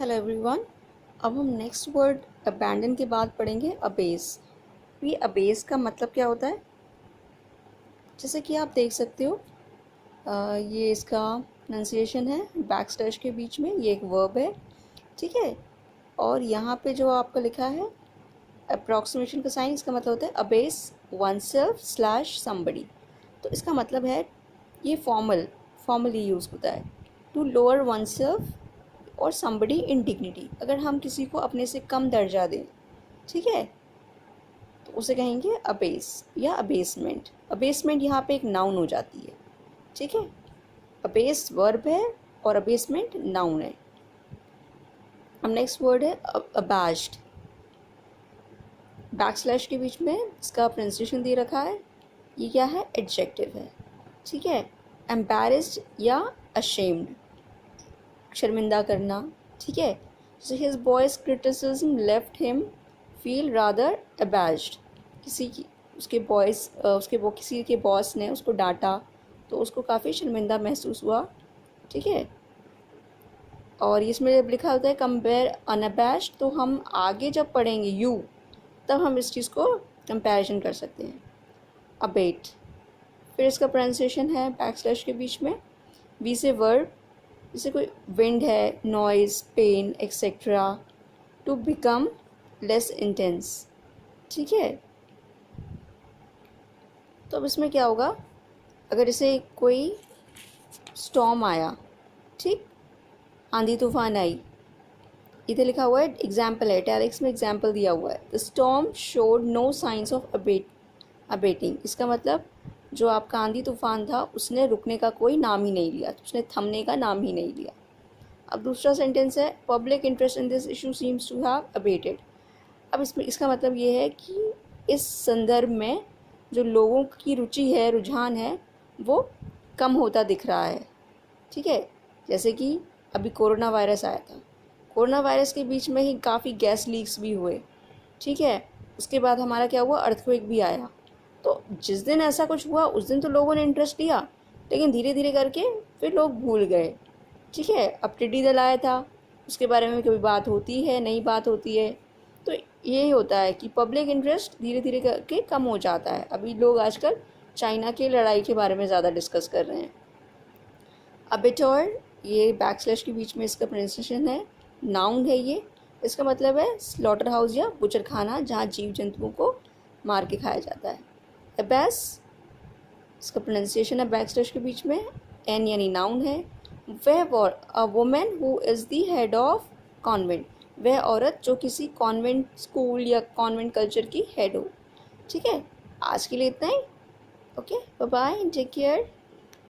Hello everyone. अब हम next word abandon के बाद पढ़ेंगे अबेस। ये अबेस का मतलब क्या होता है, जैसे कि आप देख सकते हो ये इसका प्रोनाउंसिएशन है बैक स्लैश के बीच में, ये एक वर्ब है, ठीक है। और यहाँ पे जो आपका लिखा है अप्रॉक्सीमेशन का साइन, इसका मतलब होता है abyss one self slash somebody. तो इसका मतलब है ये फॉर्मली यूज़ होता है, टू लोअर वन सेल्फ और समबडी इन डिग्निटी। अगर हम किसी को अपने से कम दर्जा दें, ठीक है, तो उसे कहेंगे अबेस या अबेसमेंट। अबेसमेंट यहाँ पे एक नाउन हो जाती है, ठीक है। अबेस वर्ब है और अबेसमेंट नाउन है। अब नेक्स्ट वर्ड है अबैश्ड। बैक स्लैश के बीच में इसका प्रोनाउंसिएशन दे रखा है, ये क्या है, एडजेक्टिव है, ठीक है। एम्बैरेस्ड या अशेम्ड, शर्मिंदा करना, ठीक है। जैसे his boys criticism left him feel rather abashed, किसी की किसी के बॉस ने उसको डांटा तो उसको काफ़ी शर्मिंदा महसूस हुआ, ठीक है। और इसमें जब लिखा होता है कंपेयर अनअबैश्ड, तो हम आगे जब पढ़ेंगे यू तब हम इस चीज़ को कंपैरिजन कर सकते हैं। अबेट, फिर इसका प्रोनाउंसिएशन है बैक स्लैश के बीच में, वी से वर्ब, जैसे कोई विंड है, noise, pain etcetera, to become less intense, ठीक है। तो अब इसमें क्या होगा, अगर इसे कोई स्टॉर्म आया, ठीक, आंधी तूफान आई, इधर लिखा हुआ है एग्जाम्पल है, इटैलिक्स में एग्जाम्पल दिया हुआ है, the storm showed no signs of abating. इसका मतलब जो आपका आंधी तूफान था उसने रुकने का कोई नाम ही नहीं लिया, उसने थमने का नाम ही नहीं लिया। अब दूसरा सेंटेंस है public interest in this issue seems to have abated. अब इसका मतलब ये है कि इस संदर्भ में जो लोगों की रुचि है, रुझान है, वो कम होता दिख रहा है, ठीक है। जैसे कि अभी कोरोना वायरस आया था, कोरोना वायरस के बीच में ही काफ़ी गैस लीक्स भी हुए, ठीक है। उसके बाद हमारा क्या हुआ, अर्थक्वेक भी आया। तो जिस दिन ऐसा कुछ हुआ उस दिन तो लोगों ने इंटरेस्ट लिया, लेकिन धीरे धीरे करके फिर लोग भूल गए, ठीक है। अब टिड्डी दल आया था, उसके बारे में कभी बात होती है, नहीं बात होती है। तो यही होता है कि पब्लिक इंटरेस्ट धीरे धीरे करके कम हो जाता है। अभी लोग आजकल चाइना की लड़ाई के बारे में ज़्यादा डिस्कस कर रहे हैं। अबेटोर, ये बैक स्लैश के बीच में इसका प्रोनाउंसिएशन है, नाउन है ये। इसका मतलब है स्लॉटर हाउस या बुचर खाना, जहाँ जीव जंतुओं को मार के खाया जाता है। अबैस, इसका प्रोनाउंसिएशन है बैक स्लैश के बीच में, एन यानी नाउन है। वह a women who is the head of convent, वह औरत जो किसी कॉन्वेंट स्कूल या कॉन्वेंट कल्चर की हेड हो, ठीक है। आज के लिए इतना ही, okay, bye bye, take care.